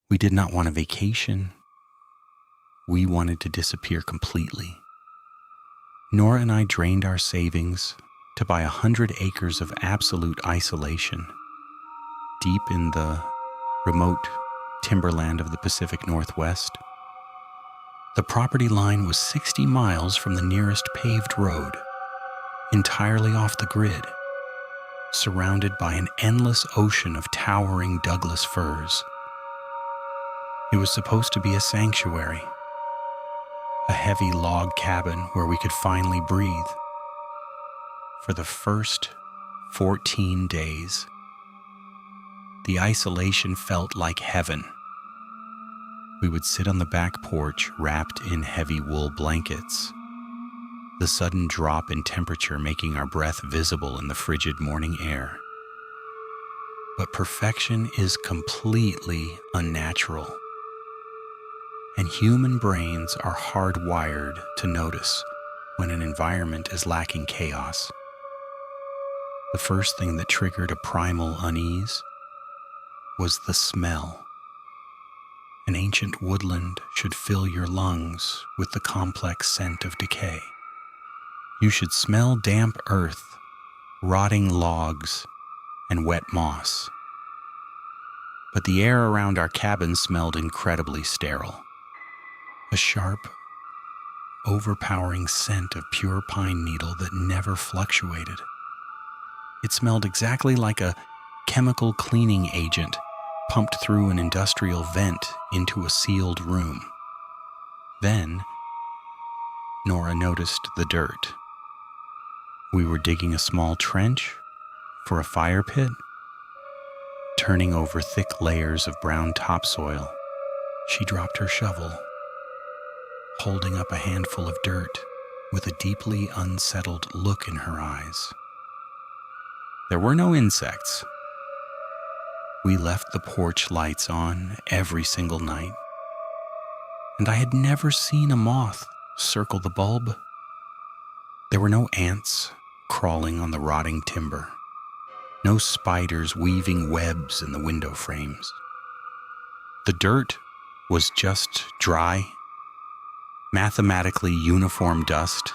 We did not want a vacation. We wanted to disappear completely. Nora and I drained our savings to buy 100 acres of absolute isolation, deep in the remote timberland of the Pacific Northwest. The property line was 60 miles from the nearest paved road, entirely off the grid, surrounded by an endless ocean of towering Douglas firs. It was supposed to be a sanctuary, a heavy log cabin where we could finally breathe. For the first 14 days, the isolation felt like heaven. We would sit on the back porch wrapped in heavy wool blankets, the sudden drop in temperature making our breath visible in the frigid morning air. But perfection is completely unnatural, and human brains are hardwired to notice when an environment is lacking chaos. The first thing that triggered a primal unease was the smell. An ancient woodland should fill your lungs with the complex scent of decay. You should smell damp earth, rotting logs, and wet moss. But the air around our cabin smelled incredibly sterile. A sharp, overpowering scent of pure pine needle that never fluctuated. It smelled exactly like a chemical cleaning agent pumped through an industrial vent into a sealed room. Then, Nora noticed the dirt. We were digging a small trench for a fire pit, turning over thick layers of brown topsoil. She dropped her shovel, holding up a handful of dirt with a deeply unsettled look in her eyes. There were no insects. We left the porch lights on every single night, and I had never seen a moth circle the bulb. There were no ants crawling on the rotting timber, no spiders weaving webs in the window frames. The dirt was just dry, mathematically uniform dust,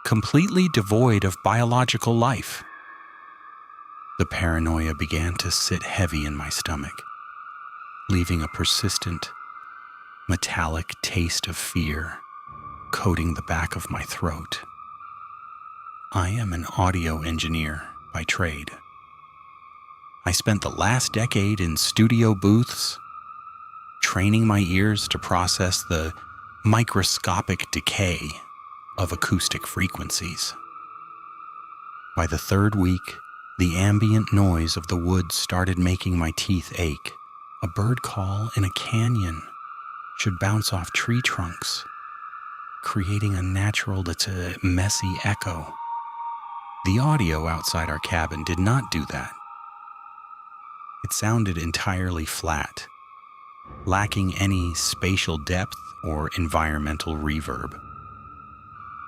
completely devoid of biological life. The paranoia began to sit heavy in my stomach, leaving a persistent, metallic taste of fear coating the back of my throat. I am an audio engineer by trade. I spent the last decade in studio booths, training my ears to process the microscopic decay of acoustic frequencies. By the third week, the ambient noise of the woods started making my teeth ache. A bird call in a canyon should bounce off tree trunks, creating a messy echo. The audio outside our cabin did not do that. It sounded entirely flat, lacking any spatial depth or environmental reverb.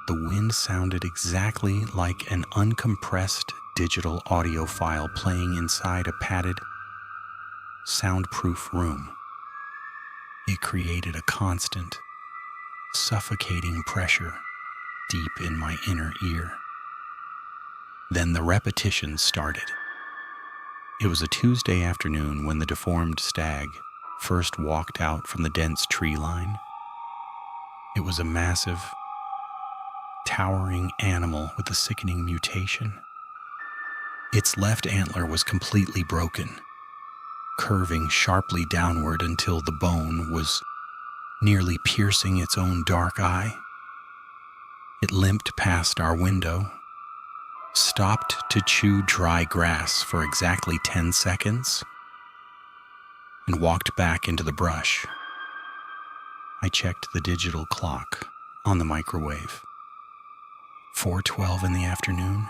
The wind sounded exactly like an uncompressed digital audio file playing inside a padded, soundproof room. It created a constant, suffocating pressure deep in my inner ear. Then the repetitions started. It was a Tuesday afternoon when the deformed stag first walked out from the dense tree line. It was a massive, towering animal with a sickening mutation. Its left antler was completely broken, curving sharply downward until the bone was nearly piercing its own dark eye. It limped past our window, stopped to chew dry grass for exactly 10 seconds, and walked back into the brush. I checked the digital clock on the microwave. 4:12 in the afternoon.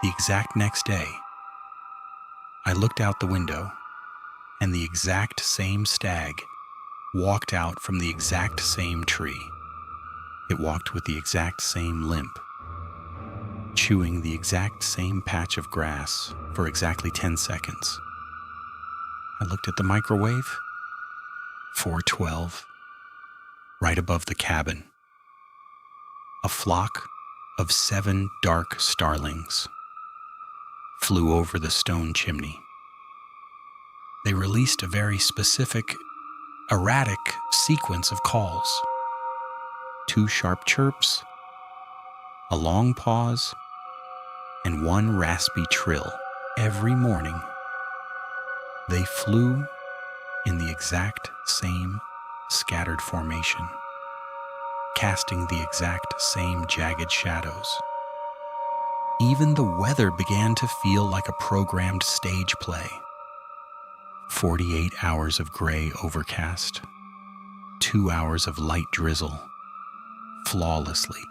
The exact next day, I looked out the window, and the exact same stag walked out from the exact same tree. It walked with the exact same limp, chewing the exact same patch of grass for exactly 10 seconds. I looked at the microwave. 4:12. Right above the cabin. A flock of 7 dark starlings flew over the stone chimney. They released a very specific, erratic sequence of calls. 2 sharp chirps, a long pause, and 1 raspy trill. Every morning, they flew in the exact same scattered formation, casting the exact same jagged shadows. Even the weather began to feel like a programmed stage play. 48 hours of gray overcast, 2 hours of light drizzle, flawlessly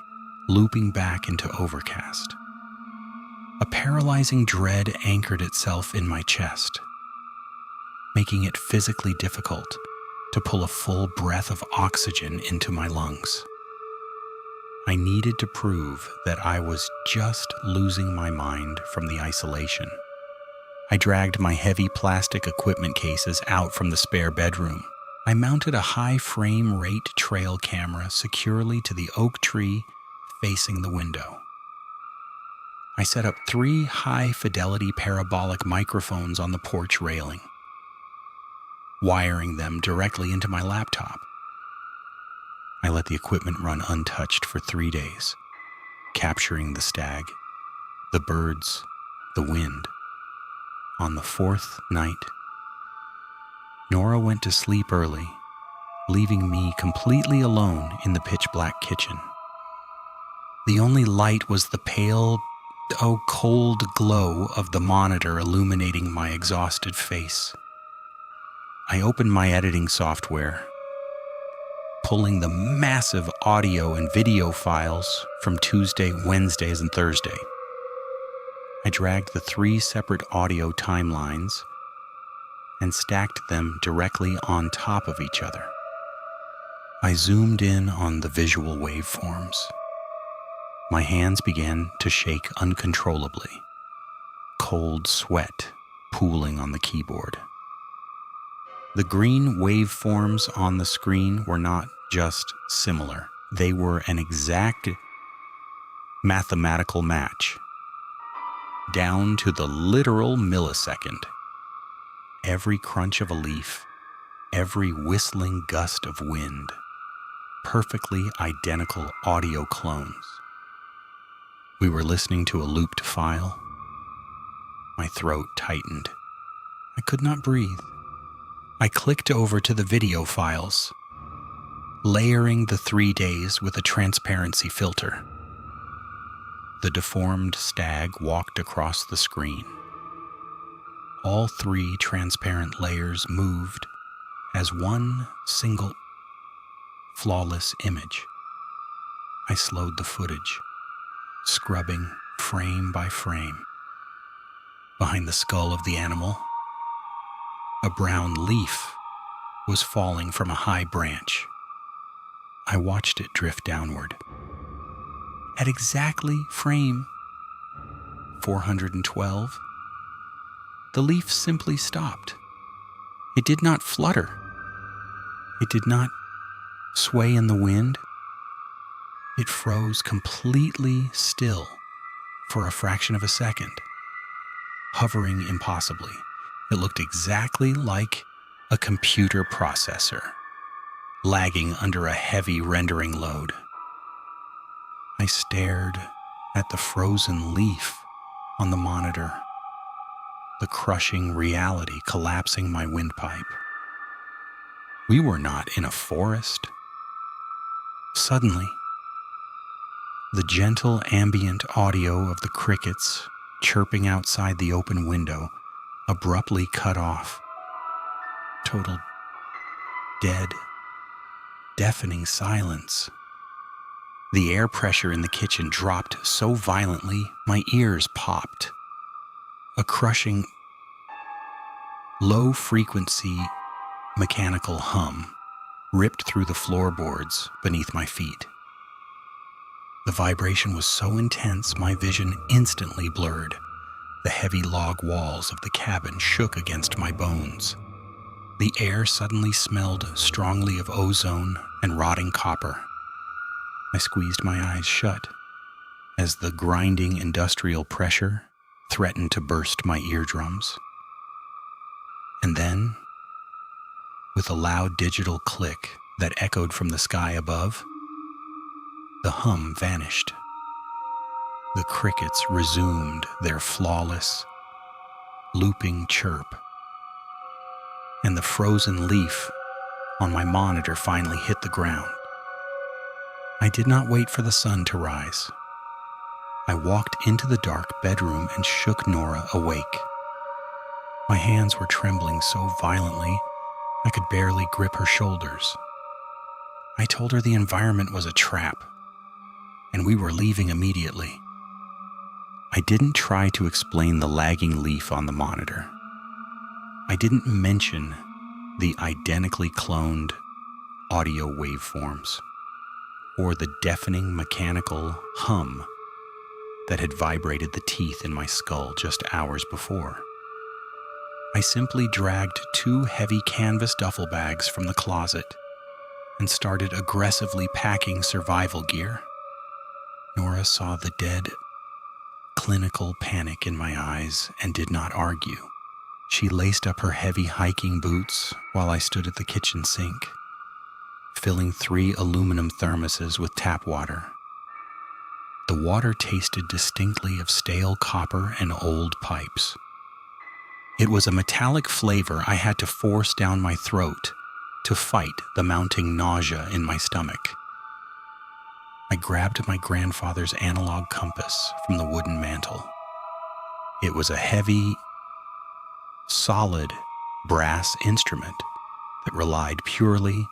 looping back into overcast. A paralyzing dread anchored itself in my chest, making it physically difficult to pull a full breath of oxygen into my lungs. I needed to prove that I was just losing my mind from the isolation. I dragged my heavy plastic equipment cases out from the spare bedroom. I mounted a high frame rate trail camera securely to the oak tree facing the window. I set up 3 high-fidelity parabolic microphones on the porch railing, wiring them directly into my laptop. I let the equipment run untouched for 3 days, capturing the stag, the birds, the wind. On the 4th night, Nora went to sleep early, leaving me completely alone in the pitch-black kitchen. The only light was the pale, cold glow of the monitor illuminating my exhausted face. I opened my editing software, pulling the massive audio and video files from Tuesday, Wednesdays, and Thursday. I dragged the 3 separate audio timelines and stacked them directly on top of each other. I zoomed in on the visual waveforms. My hands began to shake uncontrollably, cold sweat pooling on the keyboard. The green waveforms on the screen were not just similar. They were an exact mathematical match, down to the literal millisecond. Every crunch of a leaf, every whistling gust of wind, perfectly identical audio clones. We were listening to a looped file. My throat tightened. I could not breathe. I clicked over to the video files, layering the 3 days with a transparency filter. The deformed stag walked across the screen. All 3 transparent layers moved as one single, flawless image. I slowed the footage, scrubbing frame by frame. Behind the skull of the animal, a brown leaf was falling from a high branch. I watched it drift downward. At exactly frame 412, the leaf simply stopped. It did not flutter. It did not sway in the wind. It froze completely still for a fraction of a second, hovering impossibly. It looked exactly like a computer processor, lagging under a heavy rendering load. I stared at the frozen leaf on the monitor, the crushing reality collapsing my windpipe. We were not in a forest. Suddenly, the gentle ambient audio of the crickets chirping outside the open window abruptly cut off. Total, dead, deafening silence. The air pressure in the kitchen dropped so violently, my ears popped. A crushing, low-frequency mechanical hum ripped through the floorboards beneath my feet. The vibration was so intense, my vision instantly blurred. The heavy log walls of the cabin shook against my bones. The air suddenly smelled strongly of ozone and rotting copper. I squeezed my eyes shut as the grinding industrial pressure threatened to burst my eardrums. And then, with a loud digital click that echoed from the sky above, the hum vanished. The crickets resumed their flawless, looping chirp, and the frozen leaf on my monitor finally hit the ground. I did not wait for the sun to rise. I walked into the dark bedroom and shook Nora awake. My hands were trembling so violently I could barely grip her shoulders. I told her the environment was a trap, and we were leaving immediately. I didn't try to explain the lagging leaf on the monitor. I didn't mention the identically cloned audio waveforms or the deafening mechanical hum that had vibrated the teeth in my skull just hours before. I simply dragged 2 heavy canvas duffel bags from the closet and started aggressively packing survival gear. Nora saw the dead, clinical panic in my eyes and did not argue. She laced up her heavy hiking boots while I stood at the kitchen sink, filling 3 aluminum thermoses with tap water. The water tasted distinctly of stale copper and old pipes. It was a metallic flavor I had to force down my throat to fight the mounting nausea in my stomach. I grabbed my grandfather's analog compass from the wooden mantel. It was a heavy, solid brass instrument that relied purely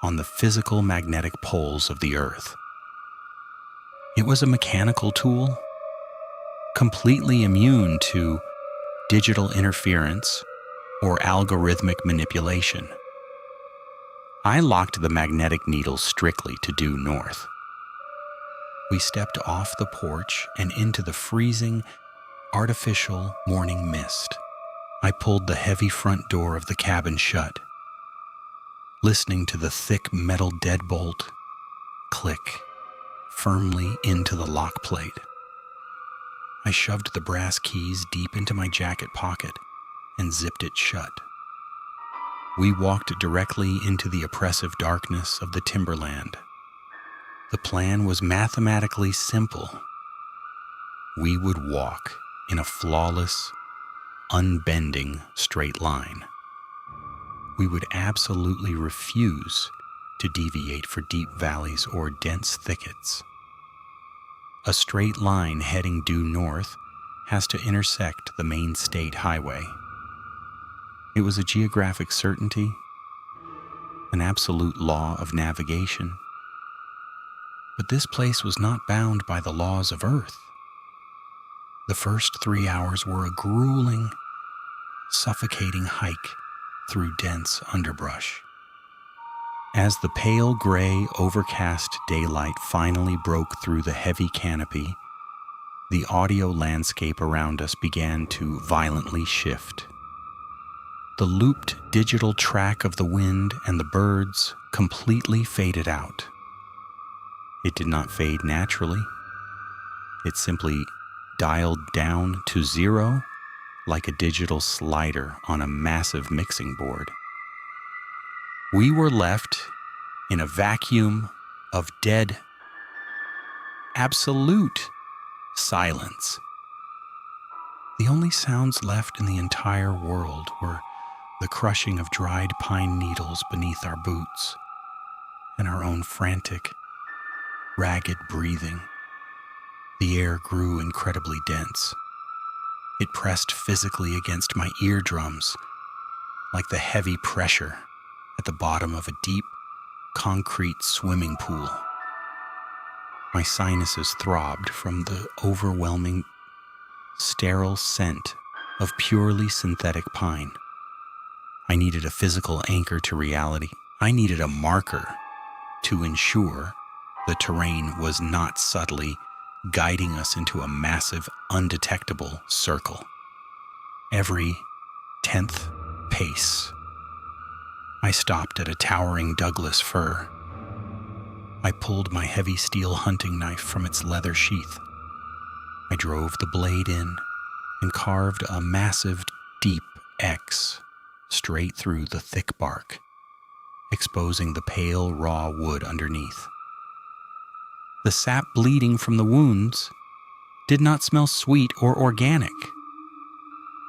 on the physical magnetic poles of the earth. It was a mechanical tool, completely immune to digital interference or algorithmic manipulation. I locked the magnetic needle strictly to due north. We stepped off the porch and into the freezing, artificial morning mist. I pulled the heavy front door of the cabin shut, listening to the thick metal deadbolt click firmly into the lock plate. I shoved the brass keys deep into my jacket pocket and zipped it shut. We walked directly into the oppressive darkness of the timberland. The plan was mathematically simple. We would walk in a flawless, unbending straight line. We would absolutely refuse to deviate for deep valleys or dense thickets. A straight line heading due north has to intersect the main state highway. It was a geographic certainty, an absolute law of navigation. But this place was not bound by the laws of Earth. The first 3 hours were a grueling, suffocating hike through dense underbrush. As the pale gray, overcast daylight finally broke through the heavy canopy, the audio landscape around us began to violently shift. The looped digital track of the wind and the birds completely faded out. It did not fade naturally. It simply dialed down to 0 like a digital slider on a massive mixing board. We were left in a vacuum of dead, absolute silence. The only sounds left in the entire world were the crushing of dried pine needles beneath our boots and our own frantic, ragged breathing. The air grew incredibly dense. It pressed physically against my eardrums like the heavy pressure at the bottom of a deep, concrete swimming pool. My sinuses throbbed from the overwhelming, sterile scent of purely synthetic pine. I needed a physical anchor to reality. I needed a marker to ensure the terrain was not subtly guiding us into a massive, undetectable circle. Every 10th pace I stopped at a towering Douglas fir. I pulled my heavy steel hunting knife from its leather sheath. I drove the blade in and carved a massive, deep X straight through the thick bark, exposing the pale, raw wood underneath. The sap bleeding from the wounds did not smell sweet or organic.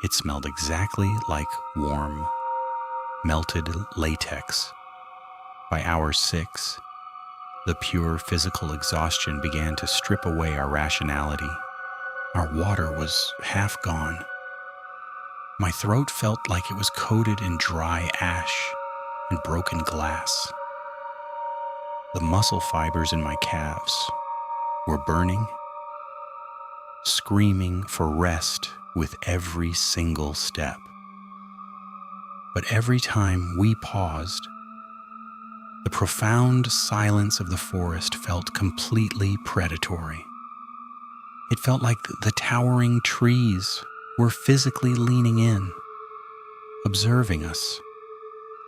It smelled exactly like warm, melted latex. By hour 6, the pure physical exhaustion began to strip away our rationality. Our water was half gone. My throat felt like it was coated in dry ash and broken glass. The muscle fibers in my calves were burning, screaming for rest with every single step. But every time we paused, the profound silence of the forest felt completely predatory. It felt like the towering trees were physically leaning in, observing us,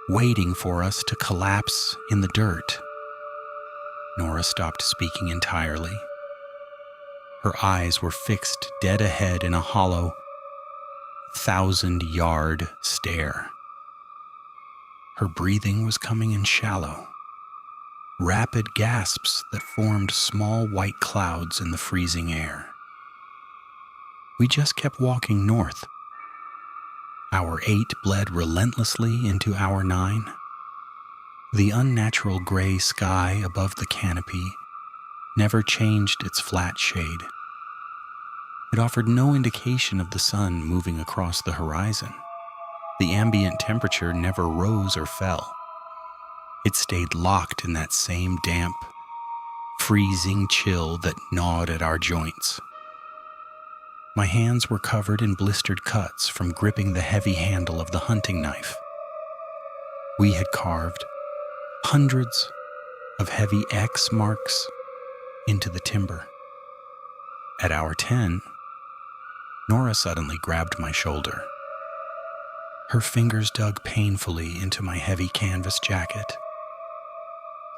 waiting for us to collapse in the dirt. Nora stopped speaking entirely. Her eyes were fixed dead ahead in a hollow, 1,000-yard stare. Her breathing was coming in shallow, rapid gasps that formed small white clouds in the freezing air. We just kept walking north. Hour 8 bled relentlessly into hour 9. The unnatural gray sky above the canopy never changed its flat shade. It offered no indication of the sun moving across the horizon. The ambient temperature never rose or fell. It stayed locked in that same damp, freezing chill that gnawed at our joints. My hands were covered in blistered cuts from gripping the heavy handle of the hunting knife. We had carved hundreds of heavy X marks into the timber. At hour 10, Nora suddenly grabbed my shoulder. Her fingers dug painfully into my heavy canvas jacket.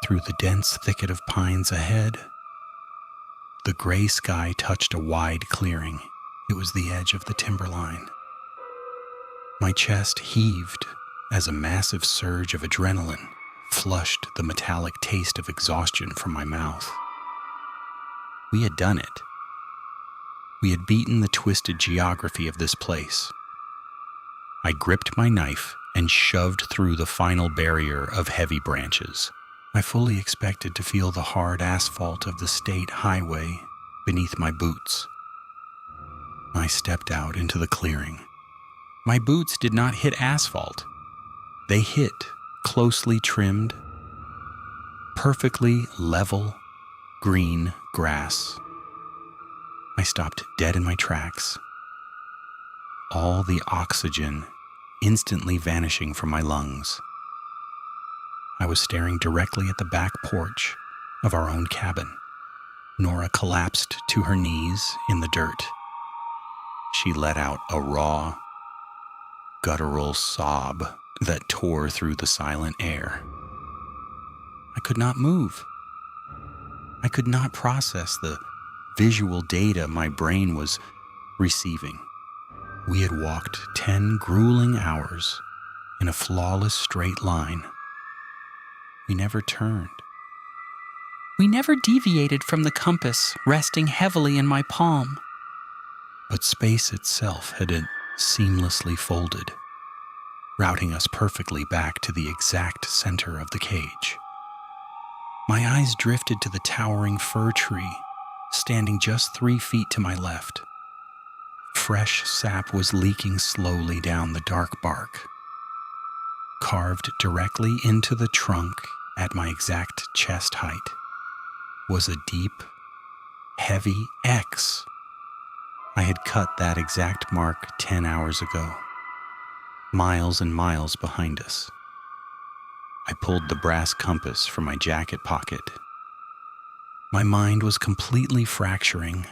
Through the dense thicket of pines ahead, the gray sky touched a wide clearing. It was the edge of the timberline. My chest heaved as a massive surge of adrenaline flushed the metallic taste of exhaustion from my mouth. We had done it. We had beaten the twisted geography of this place. I gripped my knife and shoved through the final barrier of heavy branches. I fully expected to feel the hard asphalt of the state highway beneath my boots. I stepped out into the clearing. My boots did not hit asphalt. They hit closely trimmed, perfectly level, green grass. I stopped dead in my tracks, all the oxygen instantly vanishing from my lungs. I was staring directly at the back porch of our own cabin. Nora collapsed to her knees in the dirt. She let out a raw, guttural sob that tore through the silent air. I could not move. I could not process the visual data my brain was receiving. We had walked 10 grueling hours in a flawless straight line. We never turned. We never deviated from the compass resting heavily in my palm. But space itself had seamlessly folded, routing us perfectly back to the exact center of the cage. My eyes drifted to the towering fir tree, standing just 3 feet to my left. Fresh sap was leaking slowly down the dark bark. Carved directly into the trunk at my exact chest height was a deep, heavy X. I had cut that exact mark 10 hours ago, miles and miles behind us. I pulled the brass compass from my jacket pocket. My mind was completely fracturing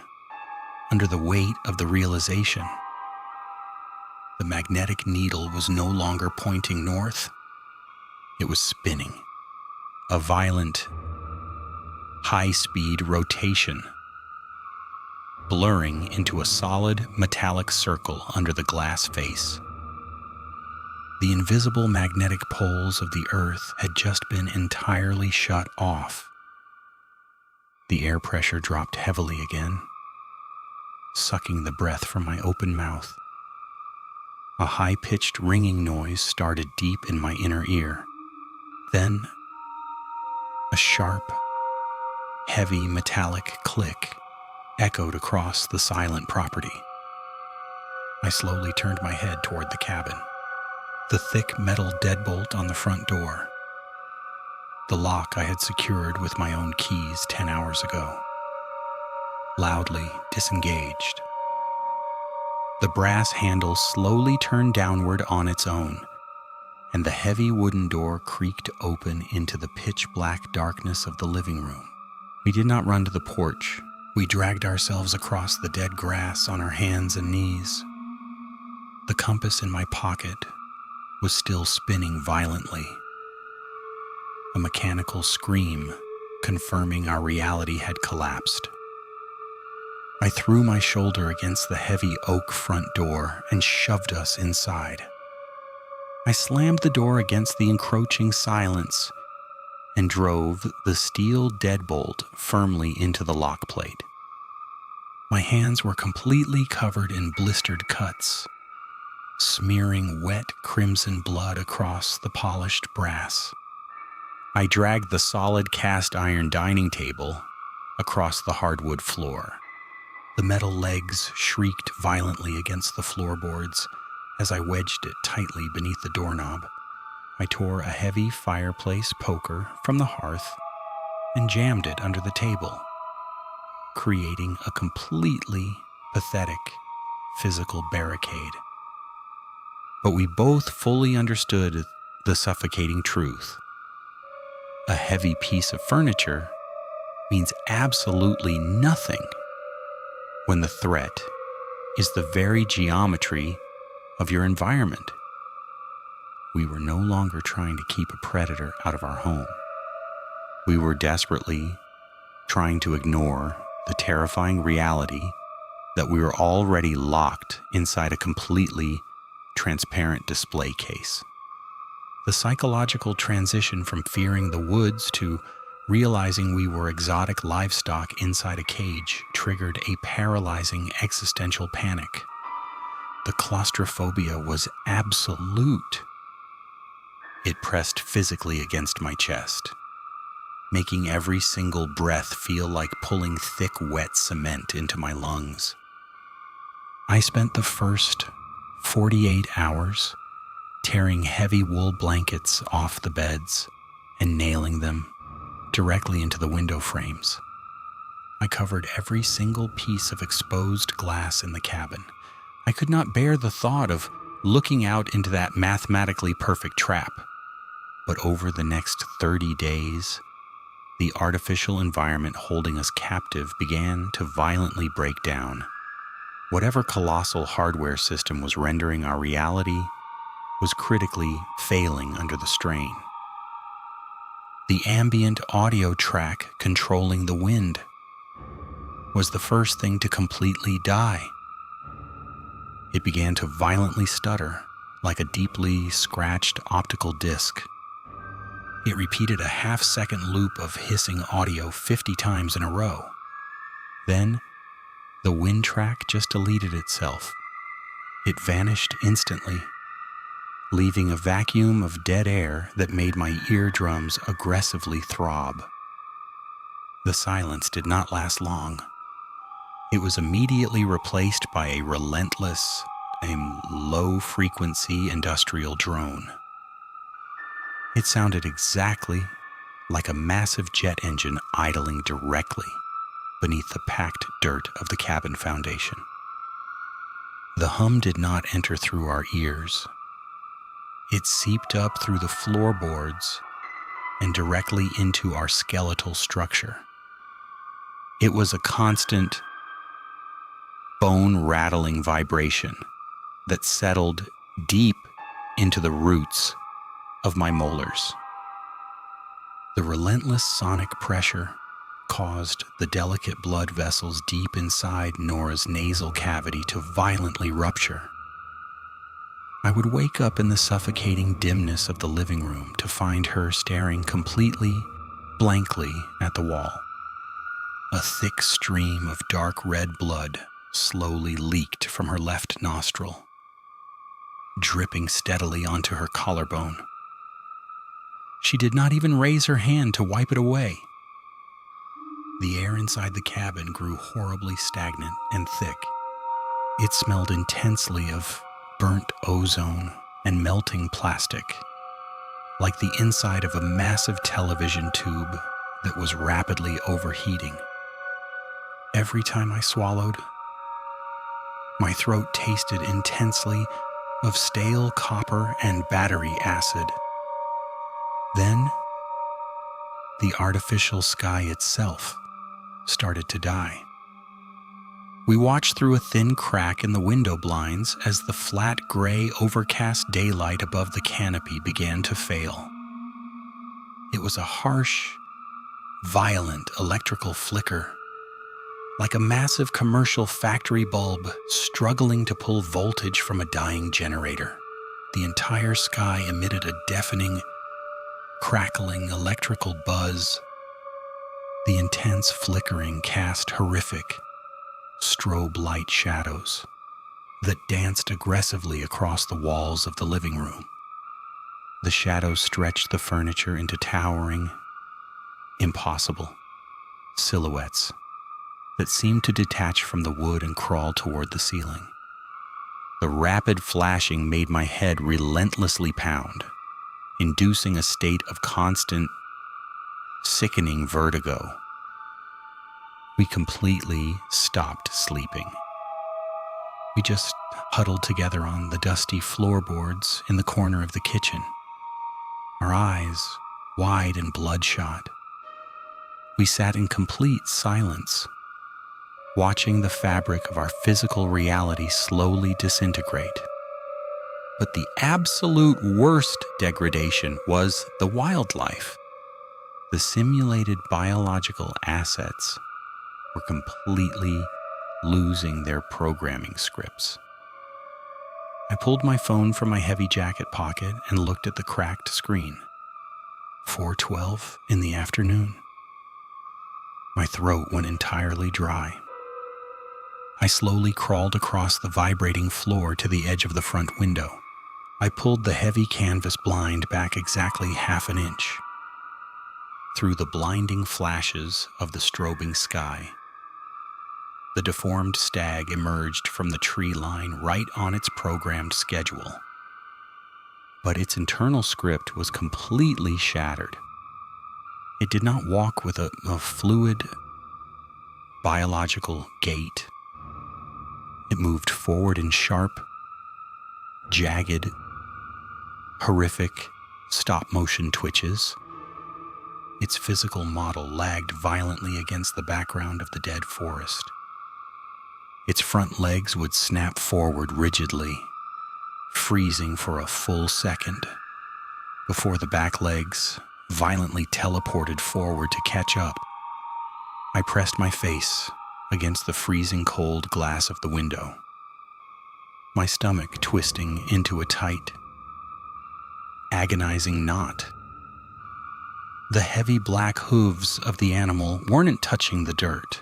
under the weight of the realization. The magnetic needle was no longer pointing north. It was spinning, a violent, high-speed rotation, blurring into a solid metallic circle under the glass face. The invisible magnetic poles of the Earth had just been entirely shut off. The air pressure dropped heavily again, sucking the breath from my open mouth. A high-pitched ringing noise started deep in my inner ear. Then, a sharp, heavy metallic click echoed across the silent property. I slowly turned my head toward the cabin. The thick metal deadbolt on the front door. The lock I had secured with my own keys 10 hours ago. Loudly disengaged. The brass handle slowly turned downward on its own, and the heavy wooden door creaked open into the pitch-black darkness of the living room. We did not run to the porch. We dragged ourselves across the dead grass on our hands and knees. The compass in my pocket was still spinning violently. A mechanical scream confirming our reality had collapsed. I threw my shoulder against the heavy oak front door and shoved us inside. I slammed the door against the encroaching silence and drove the steel deadbolt firmly into the lock plate. My hands were completely covered in blistered cuts, smearing wet crimson blood across the polished brass. I dragged the solid cast iron dining table across the hardwood floor. The metal legs shrieked violently against the floorboards as I wedged it tightly beneath the doorknob. I tore a heavy fireplace poker from the hearth and jammed it under the table, creating a completely pathetic physical barricade. But we both fully understood the suffocating truth. A heavy piece of furniture means absolutely nothing when the threat is the very geometry of your environment. We were no longer trying to keep a predator out of our home. We were desperately trying to ignore the terrifying reality that we were already locked inside a completely transparent display case. The psychological transition from fearing the woods to realizing we were exotic livestock inside a cage triggered a paralyzing existential panic. The claustrophobia was absolute. It pressed physically against my chest, making every single breath feel like pulling thick, wet cement into my lungs. I spent the first 48 hours tearing heavy wool blankets off the beds and nailing them directly into the window frames. I covered every single piece of exposed glass in the cabin. I could not bear the thought of looking out into that mathematically perfect trap. But over the next 30 days, the artificial environment holding us captive began to violently break down. Whatever colossal hardware system was rendering our reality was critically failing under the strain. The ambient audio track controlling the wind was the first thing to completely die. It began to violently stutter like a deeply scratched optical disc. It repeated a half-second loop of hissing audio 50 times in a row. Then, the wind track just deleted itself. It vanished instantly, leaving a vacuum of dead air that made my eardrums aggressively throb. The silence did not last long. It was immediately replaced by a relentless and low-frequency industrial drone. It sounded exactly like a massive jet engine idling directly beneath the packed dirt of the cabin foundation. The hum did not enter through our ears. It seeped up through the floorboards and directly into our skeletal structure. It was a constant, bone-rattling vibration that settled deep into the roots of my molars. The relentless sonic pressure caused the delicate blood vessels deep inside Nora's nasal cavity to violently rupture. I would wake up in the suffocating dimness of the living room to find her staring completely, blankly at the wall. A thick stream of dark red blood slowly leaked from her left nostril, dripping steadily onto her collarbone. She did not even raise her hand to wipe it away. The air inside the cabin grew horribly stagnant and thick. It smelled intensely of burnt ozone and melting plastic, like the inside of a massive television tube that was rapidly overheating. Every time I swallowed, my throat tasted intensely of stale copper and battery acid. Then, the artificial sky itself started to die. We watched through a thin crack in the window blinds as the flat, gray, overcast daylight above the canopy began to fail. It was a harsh, violent electrical flicker, like a massive commercial factory bulb struggling to pull voltage from a dying generator. The entire sky emitted a deafening, crackling electrical buzz. The intense flickering cast horrific, strobe light shadows that danced aggressively across the walls of the living room. The shadows stretched the furniture into towering, impossible silhouettes that seemed to detach from the wood and crawl toward the ceiling. The rapid flashing made my head relentlessly pound, inducing a state of constant, sickening vertigo. We completely stopped sleeping. We just huddled together on the dusty floorboards in the corner of the kitchen, our eyes wide and bloodshot. We sat in complete silence, watching the fabric of our physical reality slowly disintegrate. But the absolute worst degradation was the wildlife. The simulated biological assets were completely losing their programming scripts. I pulled my phone from my heavy jacket pocket and looked at the cracked screen. 4:12 in the afternoon. My throat went entirely dry. I slowly crawled across the vibrating floor to the edge of the front window. I pulled the heavy canvas blind back exactly half an inch. Through the blinding flashes of the strobing sky, the deformed stag emerged from the tree line right on its programmed schedule. But its internal script was completely shattered. It did not walk with a fluid, biological gait. It moved forward in sharp, jagged, horrific, stop-motion twitches. Its physical model lagged violently against the background of the dead forest. Its front legs would snap forward rigidly, freezing for a full second, before the back legs violently teleported forward to catch up. I pressed my face against the freezing cold glass of the window, my stomach twisting into a tight, agonizing knot. The heavy black hooves of the animal weren't touching the dirt.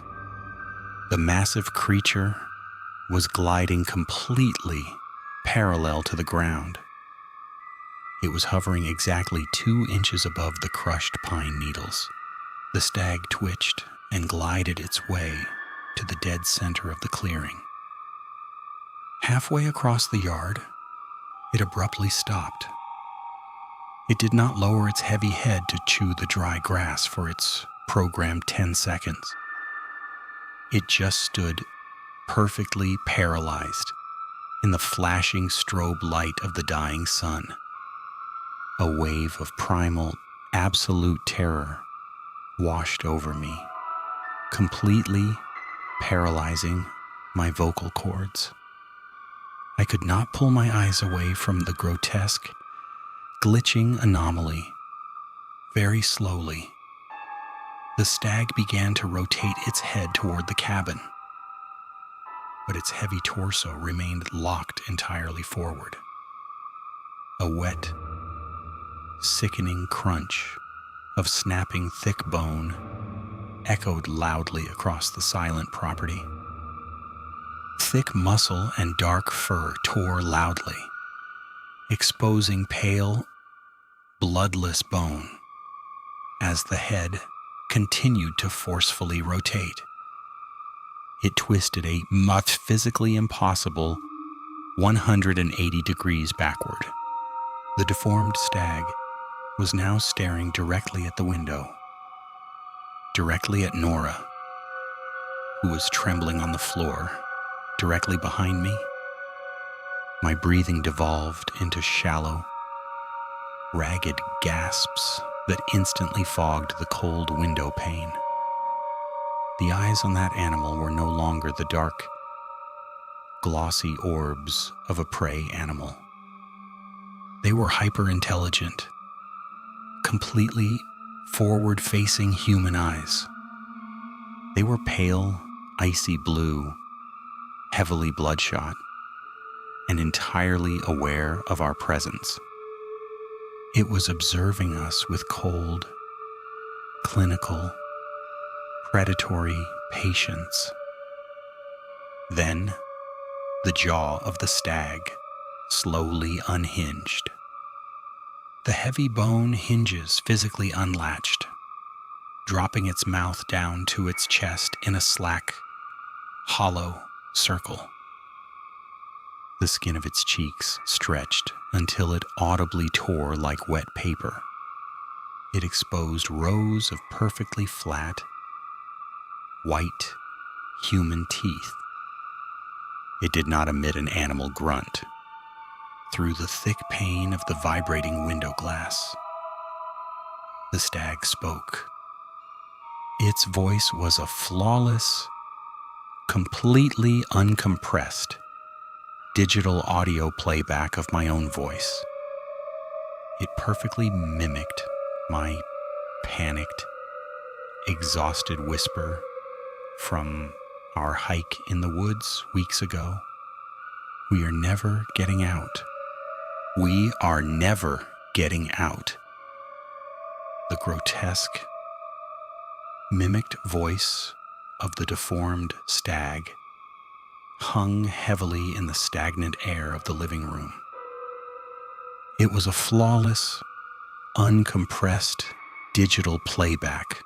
The massive creature was gliding completely parallel to the ground. It was hovering exactly 2 inches above the crushed pine needles. The stag twitched and glided its way to the dead center of the clearing. Halfway across the yard, it abruptly stopped. It did not lower its heavy head to chew the dry grass for its programmed 10 seconds. It just stood perfectly paralyzed in the flashing strobe light of the dying sun. A wave of primal, absolute terror washed over me, completely paralyzing my vocal cords. I could not pull my eyes away from the grotesque, glitching anomaly Very slowly, the stag began to rotate its head toward the cabin, but its heavy torso remained locked entirely forward. A wet, sickening crunch of snapping thick bone echoed loudly across the silent property. Thick muscle and dark fur tore loudly, exposing pale, bloodless bone as the head continued to forcefully rotate. It twisted a physically impossible 180 degrees backward. The deformed stag was now staring directly at the window, directly at Nora, who was trembling on the floor, directly behind me. My breathing devolved into shallow, ragged gasps that instantly fogged the cold window pane. The eyes on that animal were no longer the dark, glossy orbs of a prey animal. They were hyper-intelligent, completely forward-facing human eyes. They were pale, icy blue, heavily bloodshot, and entirely aware of our presence. It was observing us with cold, clinical, predatory patience. Then, the jaw of the stag slowly unhinged. The heavy bone hinges physically unlatched, dropping its mouth down to its chest in a slack, hollow circle. The skin of its cheeks stretched until it audibly tore like wet paper. It exposed rows of perfectly flat, white, human teeth. It did not emit an animal grunt through the thick pane of the vibrating window glass. The stag spoke. Its voice was a flawless, completely uncompressed digital audio playback of my own voice. It perfectly mimicked my panicked, exhausted whisper from our hike in the woods weeks ago. We are never getting out. We are never getting out. The grotesque, mimicked voice of the deformed stag hung heavily in the stagnant air of the living room. It was a flawless, uncompressed digital playback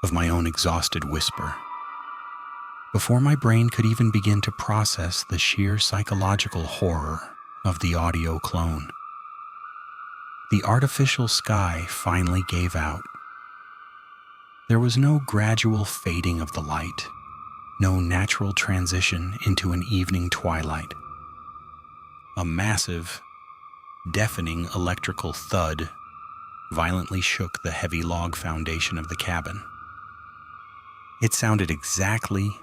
of my own exhausted whisper. Before my brain could even begin to process the sheer psychological horror of the audio clone, the artificial sky finally gave out. There was no gradual fading of the light, no natural transition into an evening twilight. A massive, deafening electrical thud violently shook the heavy log foundation of the cabin. It sounded exactly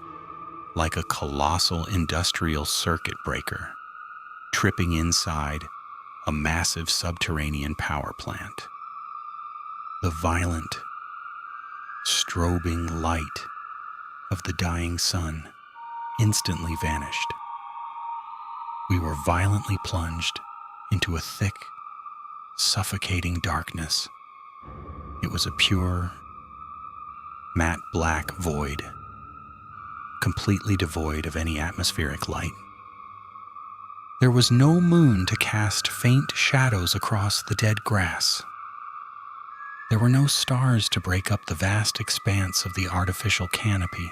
like a colossal industrial circuit breaker tripping inside a massive subterranean power plant. The violent, strobing light of the dying sun instantly vanished. We were violently plunged into a thick, suffocating darkness. It was a pure, matte black void, completely devoid of any atmospheric light. There was no moon to cast faint shadows across the dead grass. There were no stars to break up the vast expanse of the artificial canopy.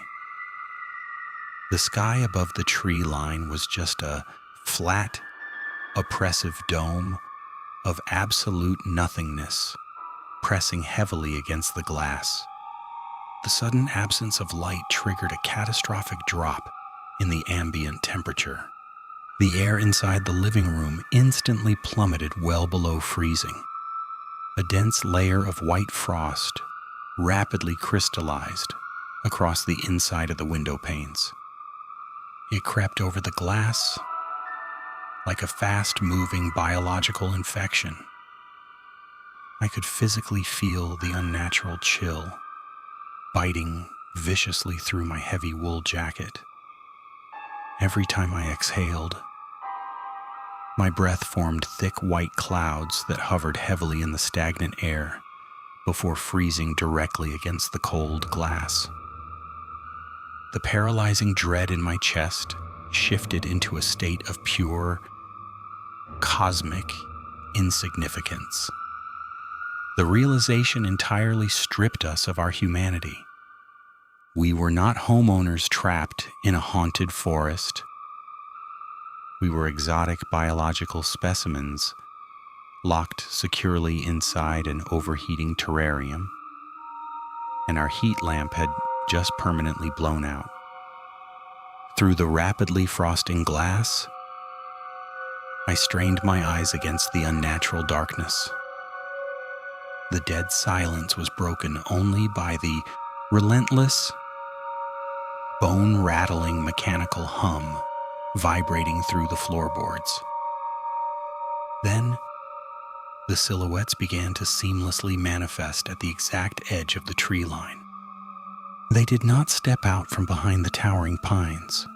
The sky above the tree line was just a flat, oppressive dome of absolute nothingness, pressing heavily against the glass. The sudden absence of light triggered a catastrophic drop in the ambient temperature. The air inside the living room instantly plummeted well below freezing. A dense layer of white frost rapidly crystallized across the inside of the window panes. It crept over the glass like a fast-moving biological infection. I could physically feel the unnatural chill biting viciously through my heavy wool jacket. Every time I exhaled, my breath formed thick white clouds that hovered heavily in the stagnant air before freezing directly against the cold glass. The paralyzing dread in my chest shifted into a state of pure, cosmic insignificance. The realization entirely stripped us of our humanity. We were not homeowners trapped in a haunted forest. We were exotic biological specimens locked securely inside an overheating terrarium, and our heat lamp had just permanently blown out. Through the rapidly frosting glass, I strained my eyes against the unnatural darkness. The dead silence was broken only by the relentless, bone-rattling mechanical hum vibrating through the floorboards. Then, the silhouettes began to seamlessly manifest at the exact edge of the tree line. They did not step out from behind the towering pines.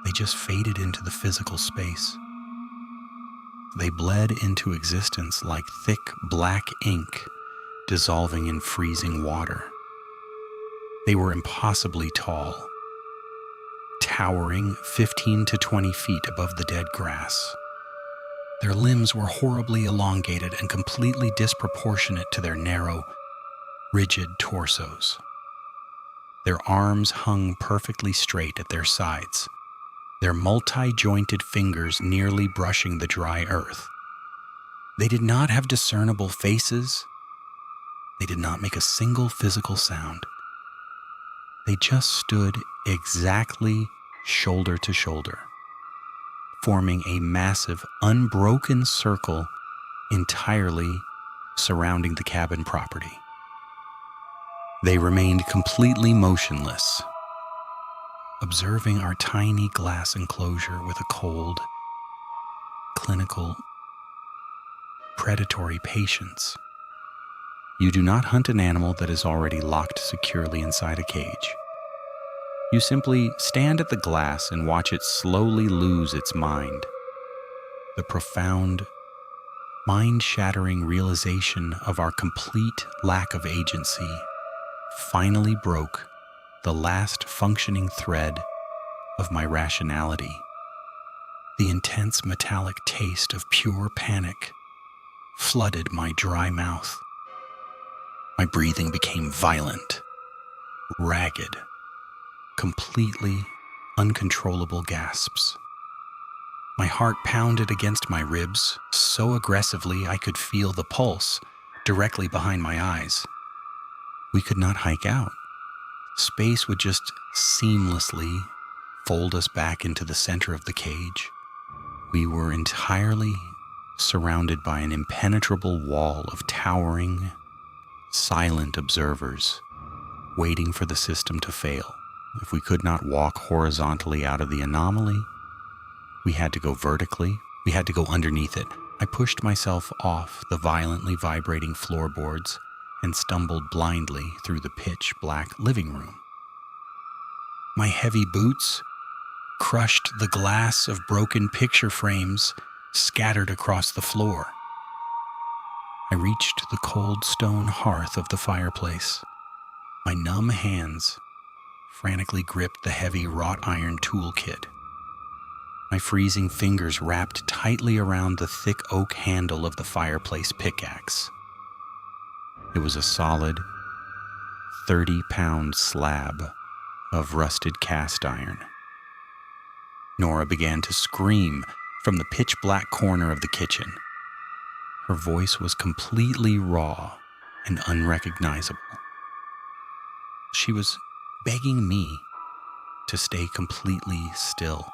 They just faded into the physical space. They bled into existence like thick black ink dissolving in freezing water. They were impossibly tall, towering 15 to 20 feet above the dead grass. Their limbs were horribly elongated and completely disproportionate to their narrow, rigid torsos. Their arms hung perfectly straight at their sides, their multi-jointed fingers nearly brushing the dry earth. They did not have discernible faces. They did not make a single physical sound. They just stood exactly shoulder to shoulder, forming a massive, unbroken circle entirely surrounding the cabin property. They remained completely motionless, observing our tiny glass enclosure with a cold, clinical, predatory patience. You do not hunt an animal that is already locked securely inside a cage. You simply stand at the glass and watch it slowly lose its mind. The profound, mind-shattering realization of our complete lack of agency finally broke the last functioning thread of my rationality. The intense metallic taste of pure panic flooded my dry mouth. My breathing became violent, ragged, completely uncontrollable gasps. My heart pounded against my ribs so aggressively I could feel the pulse directly behind my eyes. We could not hike out. Space would just seamlessly fold us back into the center of the cage. We were entirely surrounded by an impenetrable wall of towering, silent observers, waiting for the system to fail. If we could not walk horizontally out of the anomaly, we had to go vertically. We had to go underneath it. I pushed myself off the violently vibrating floorboards and stumbled blindly through the pitch-black living room. My heavy boots crushed the glass of broken picture frames scattered across the floor. I reached the cold stone hearth of the fireplace. My numb hands frantically gripped the heavy wrought iron toolkit. My freezing fingers wrapped tightly around the thick oak handle of the fireplace pickaxe. It was a solid, 30-pound slab of rusted cast iron. Nora began to scream from the pitch-black corner of the kitchen. Her voice was completely raw and unrecognizable. She was begging me to stay completely still.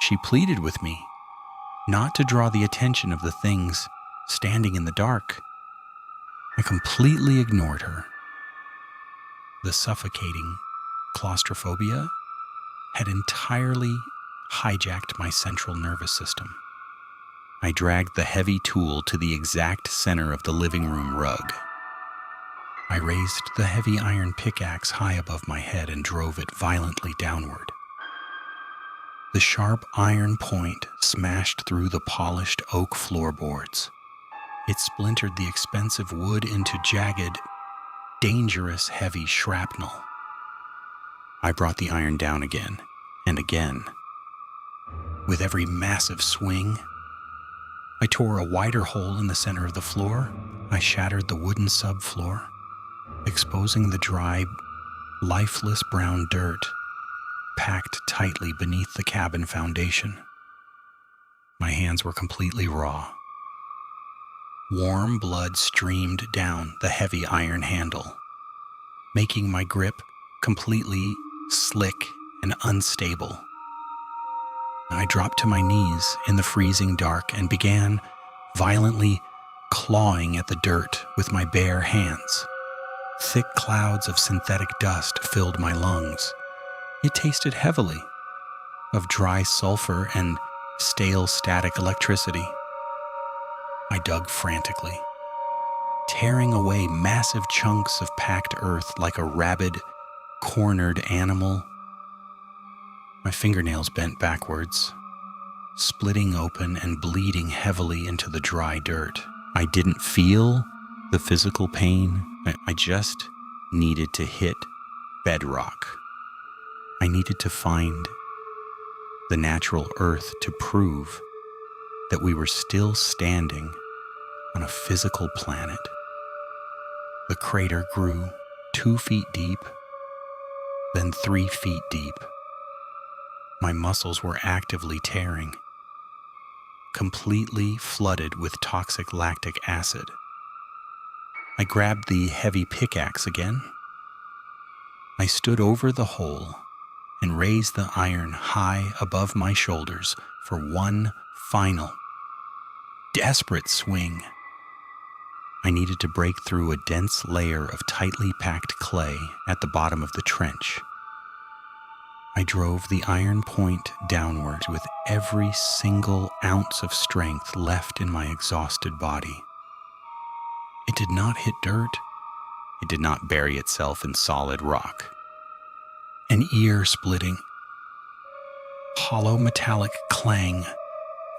She pleaded with me not to draw the attention of the things standing in the dark. I completely ignored her. The suffocating claustrophobia had entirely hijacked my central nervous system. I dragged the heavy tool to the exact center of the living room rug. I raised the heavy iron pickaxe high above my head and drove it violently downward. The sharp iron point smashed through the polished oak floorboards. It splintered the expensive wood into jagged, dangerous, heavy shrapnel. I brought the iron down again and again. With every massive swing, I tore a wider hole in the center of the floor. I shattered the wooden subfloor, exposing the dry, lifeless brown dirt packed tightly beneath the cabin foundation. My hands were completely raw. Warm blood streamed down the heavy iron handle, making my grip completely slick and unstable. I dropped to my knees in the freezing dark and began violently clawing at the dirt with my bare hands. Thick clouds of synthetic dust filled my lungs. It tasted heavily of dry sulfur and stale static electricity. I dug frantically, tearing away massive chunks of packed earth like a rabid, cornered animal. My fingernails bent backwards, splitting open and bleeding heavily into the dry dirt. I didn't feel the physical pain. I just needed to hit bedrock. I needed to find the natural earth to prove that we were still standing on a physical planet. The crater grew 2 feet deep, then 3 feet deep. My muscles were actively tearing, completely flooded with toxic lactic acid. I grabbed the heavy pickaxe again. I stood over the hole and raised the iron high above my shoulders for one final, desperate swing. I needed to break through a dense layer of tightly packed clay at the bottom of the trench. I drove the iron point downward with every single ounce of strength left in my exhausted body. It did not hit dirt. It did not bury itself in solid rock. An ear-splitting, hollow metallic clang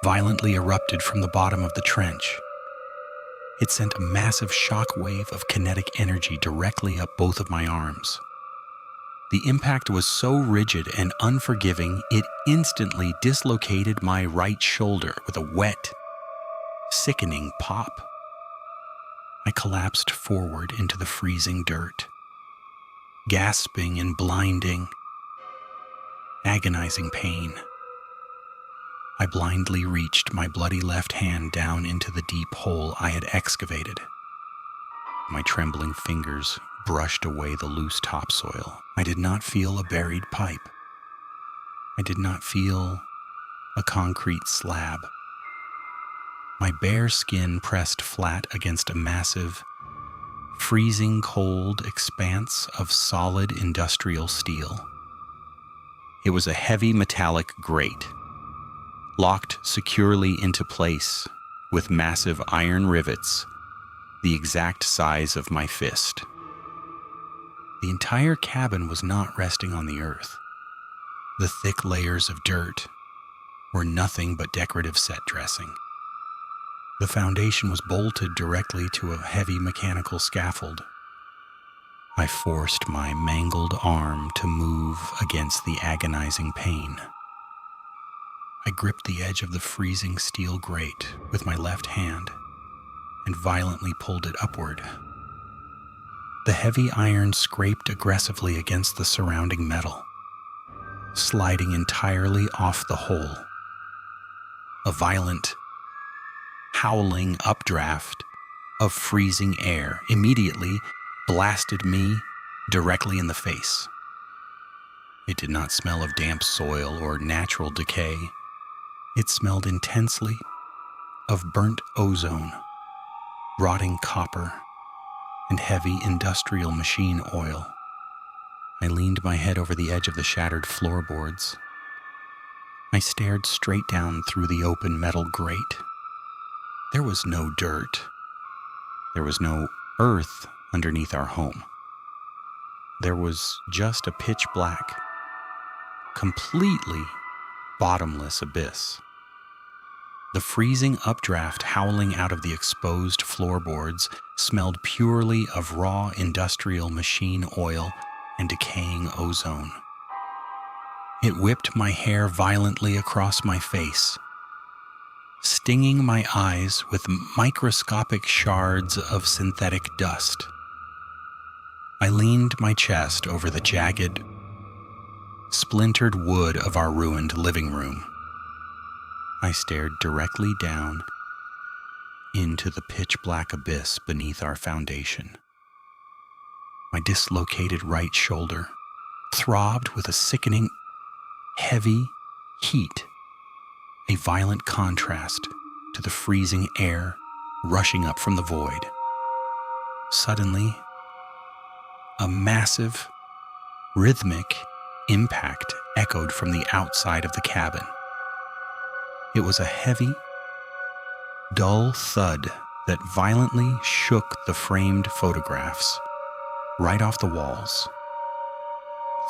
violently erupted from the bottom of the trench. It sent a massive shock wave of kinetic energy directly up both of my arms. The impact was so rigid and unforgiving, it instantly dislocated my right shoulder with a wet, sickening pop. I collapsed forward into the freezing dirt, gasping in blinding, agonizing pain. I blindly reached my bloody left hand down into the deep hole I had excavated. My trembling fingers brushed away the loose topsoil. I did not feel a buried pipe. I did not feel a concrete slab. My bare skin pressed flat against a massive, freezing cold expanse of solid industrial steel. It was a heavy metallic grate, locked securely into place with massive iron rivets the exact size of my fist. The entire cabin was not resting on the earth. The thick layers of dirt were nothing but decorative set dressing. The foundation was bolted directly to a heavy mechanical scaffold. I forced my mangled arm to move against the agonizing pain. I gripped the edge of the freezing steel grate with my left hand and violently pulled it upward. The heavy iron scraped aggressively against the surrounding metal, sliding entirely off the hole. A violent, howling updraft of freezing air immediately blasted me directly in the face. It did not smell of damp soil or natural decay. It smelled intensely of burnt ozone, rotting copper, and heavy industrial machine oil. I leaned my head over the edge of the shattered floorboards. I stared straight down through the open metal grate. There was no dirt. There was no earth underneath our home. There was just a pitch black, completely bottomless abyss. The freezing updraft howling out of the exposed floorboards smelled purely of raw industrial machine oil and decaying ozone. It whipped my hair violently across my face, stinging my eyes with microscopic shards of synthetic dust. I leaned my chest over the jagged, splintered wood of our ruined living room. I stared directly down into the pitch-black abyss beneath our foundation. My dislocated right shoulder throbbed with a sickening, heavy heat, a violent contrast to the freezing air rushing up from the void. Suddenly, a massive, rhythmic impact echoed from the outside of the cabin. It was a heavy, dull thud that violently shook the framed photographs right off the walls.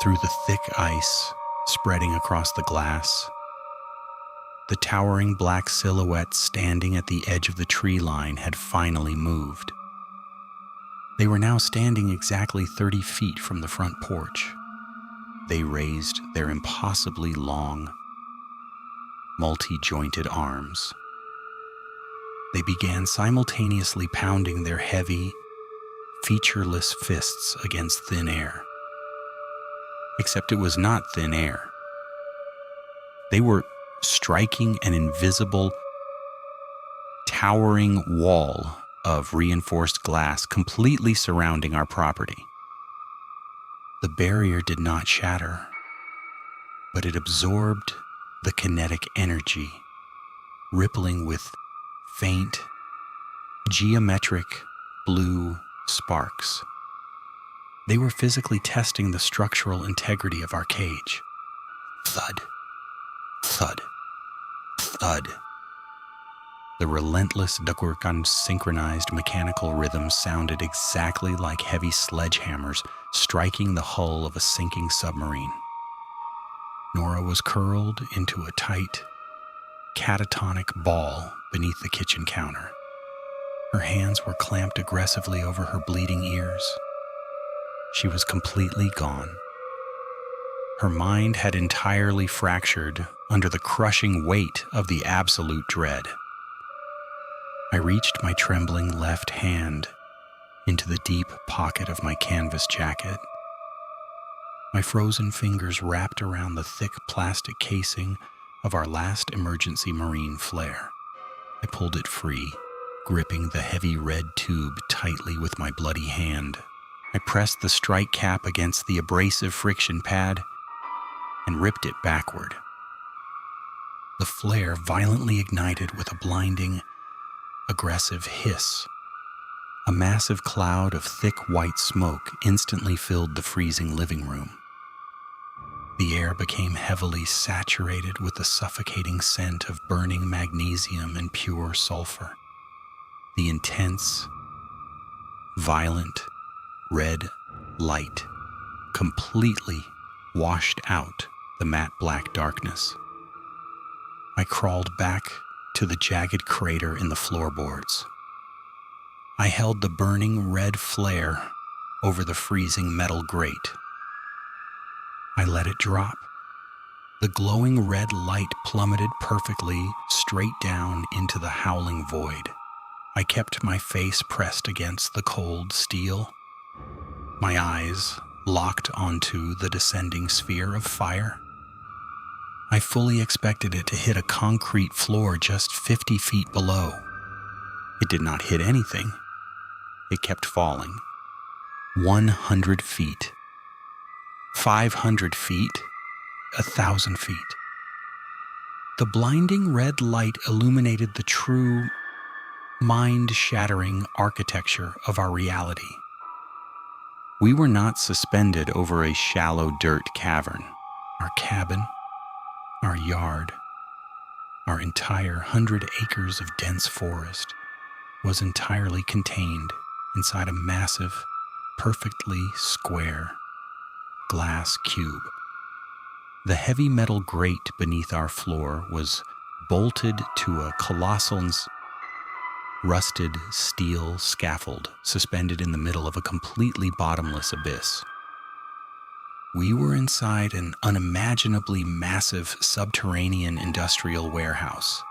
Through the thick ice spreading across the glass, the towering black silhouette standing at the edge of the tree line had finally moved. They were now standing exactly 30 feet from the front porch. They raised their impossibly long, multi-jointed arms. They began simultaneously pounding their heavy, featureless fists against thin air. Except it was not thin air. They were striking an invisible, towering wall of reinforced glass completely surrounding our property. The barrier did not shatter, but it absorbed the kinetic energy, rippling with faint, geometric blue sparks. They were physically testing the structural integrity of our cage. Thud, thud, thud. The relentless duckwork synchronized mechanical rhythm sounded exactly like heavy sledgehammers striking the hull of a sinking submarine. Nora was curled into a tight, catatonic ball beneath the kitchen counter. Her hands were clamped aggressively over her bleeding ears. She was completely gone. Her mind had entirely fractured under the crushing weight of the absolute dread. I reached my trembling left hand into the deep pocket of my canvas jacket. My frozen fingers wrapped around the thick plastic casing of our last emergency marine flare. I pulled it free, gripping the heavy red tube tightly with my bloody hand. I pressed the strike cap against the abrasive friction pad and ripped it backward. The flare violently ignited with a blinding, aggressive hiss. A massive cloud of thick white smoke instantly filled the freezing living room. The air became heavily saturated with the suffocating scent of burning magnesium and pure sulfur. The intense, violent, red light completely washed out the matte black darkness. I crawled back to the jagged crater in the floorboards. I held the burning red flare over the freezing metal grate. I let it drop. The glowing red light plummeted perfectly straight down into the howling void. I kept my face pressed against the cold steel, my eyes locked onto the descending sphere of fire. I fully expected it to hit a concrete floor just 50 feet below. It did not hit anything. It kept falling. 100 feet. 500 feet. 1,000 feet. The blinding red light illuminated the true, mind-shattering architecture of our reality. We were not suspended over a shallow dirt cavern. Our cabin, our yard, Our entire 100 acres of dense forest was entirely contained inside a massive, perfectly square glass cube. The heavy metal grate beneath our floor was bolted to a colossal rusted steel scaffold suspended in the middle of a completely bottomless abyss. We were inside an unimaginably massive subterranean industrial warehouse.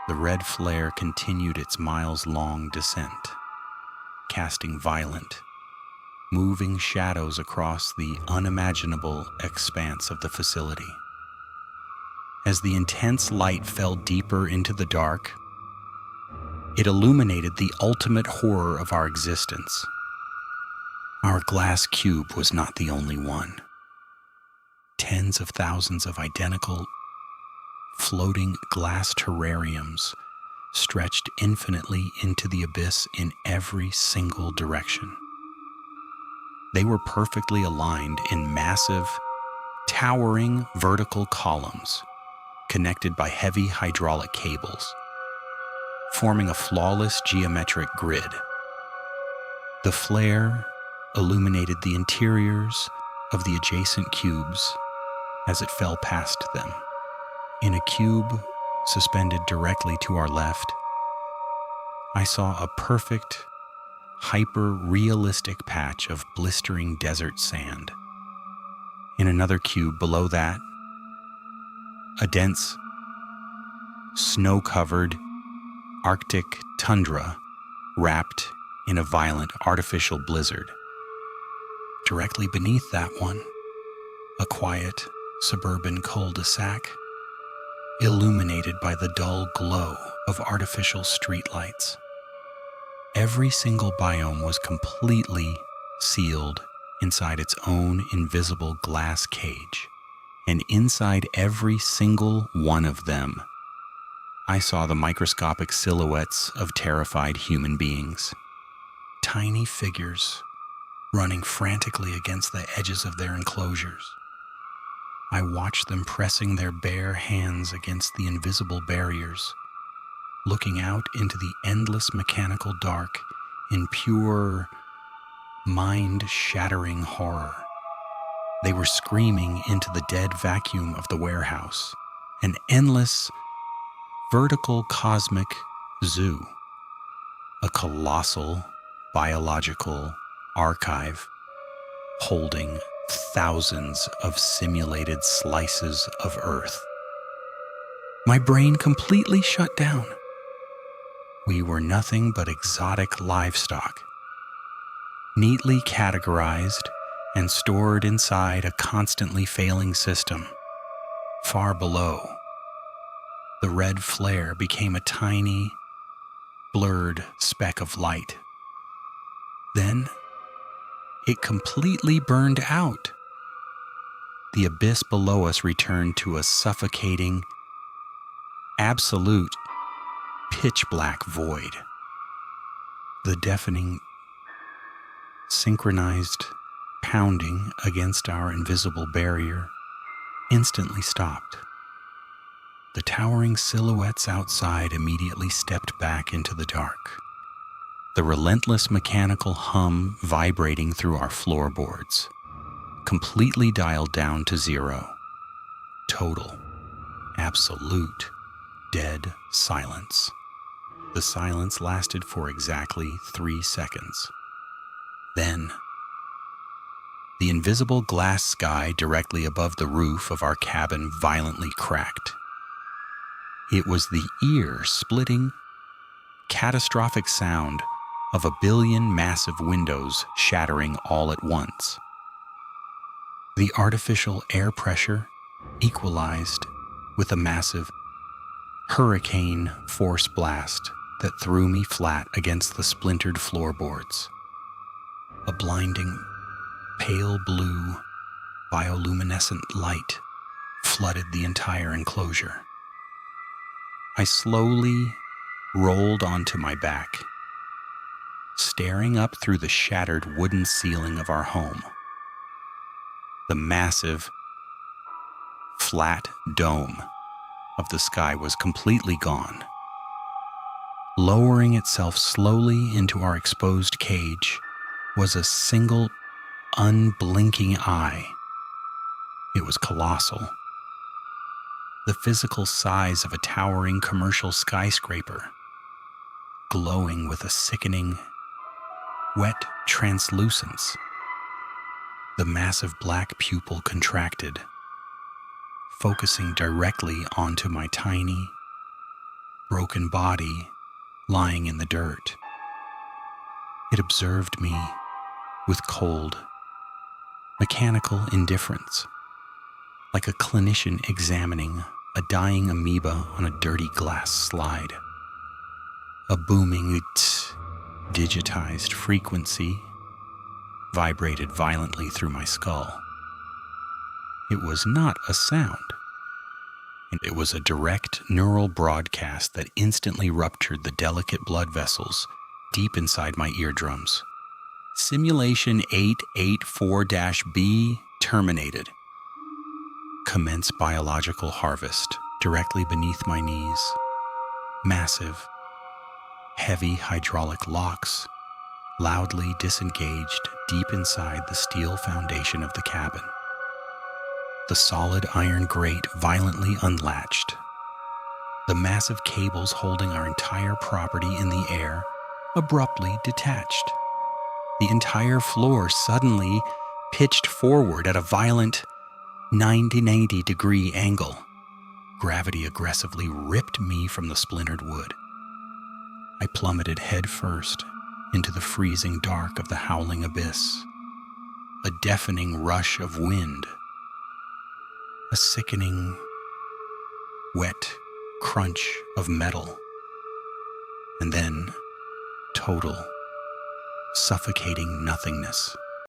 The red flare continued its miles-long descent, casting violent, moving shadows across the unimaginable expanse of the facility. As the intense light fell deeper into the dark, it illuminated the ultimate horror of our existence. Our glass cube was not the only one. Tens of thousands of identical, floating glass terrariums stretched infinitely into the abyss in every single direction. They were perfectly aligned in massive, towering vertical columns connected by heavy hydraulic cables, forming a flawless geometric grid. The flare illuminated the interiors of the adjacent cubes as it fell past them. In a cube suspended directly to our left, I saw a perfect, hyper-realistic patch of blistering desert sand. In another cube below that, a dense, snow-covered Arctic tundra wrapped in a violent artificial blizzard. Directly beneath that one, a quiet suburban cul-de-sac illuminated by the dull glow of artificial streetlights. Every single biome was completely sealed inside its own invisible glass cage, and inside every single one of them, I saw the microscopic silhouettes of terrified human beings. Tiny figures running frantically against the edges of their enclosures. I watched them pressing their bare hands against the invisible barriers, looking out into the endless mechanical dark in pure, mind-shattering horror. They were screaming into the dead vacuum of the warehouse, an endless, vertical cosmic zoo, a colossal biological archive holding thousands of simulated slices of Earth. My brain completely shut down. We were nothing but exotic livestock, neatly categorized and stored inside a constantly failing system. Far below, the red flare became a tiny, blurred speck of light. Then, it completely burned out. The abyss below us returned to a suffocating, absolute, pitch-black void. The deafening, synchronized pounding against our invisible barrier instantly stopped. The towering silhouettes outside immediately stepped back into the dark, the relentless mechanical hum vibrating through our floorboards, completely dialed down to zero. Total, absolute, dead silence. The silence lasted for exactly 3 seconds. Then, the invisible glass sky directly above the roof of our cabin violently cracked. It was the ear-splitting, catastrophic sound of a billion massive windows shattering all at once. The artificial air pressure equalized with a massive hurricane force blast that threw me flat against the splintered floorboards. A blinding, pale blue, bioluminescent light flooded the entire enclosure. I slowly rolled onto my back, staring up through the shattered wooden ceiling of our home. The massive, flat dome of the sky was completely gone. Lowering itself slowly into our exposed cage was a single, unblinking eye. It was colossal. The physical size of a towering commercial skyscraper, glowing with a sickening, wet translucence. The massive black pupil contracted, focusing directly onto my tiny, broken body lying in the dirt. It observed me with cold, mechanical indifference, like a clinician examining a dying amoeba on a dirty glass slide. A booming digitized frequency vibrated violently through my skull. It was not a sound. It was a direct neural broadcast that instantly ruptured the delicate blood vessels deep inside my eardrums. Simulation 884-B terminated. Commence biological harvest directly beneath my knees. Massive, heavy hydraulic locks loudly disengaged deep inside the steel foundation of the cabin. The solid iron grate violently unlatched. The massive cables holding our entire property in the air abruptly detached. The entire floor suddenly pitched forward at a violent 90-degree angle. Gravity aggressively ripped me from the splintered wood. I plummeted headfirst into the freezing dark of the howling abyss. A deafening rush of wind. A sickening, wet crunch of metal. And then total, suffocating nothingness.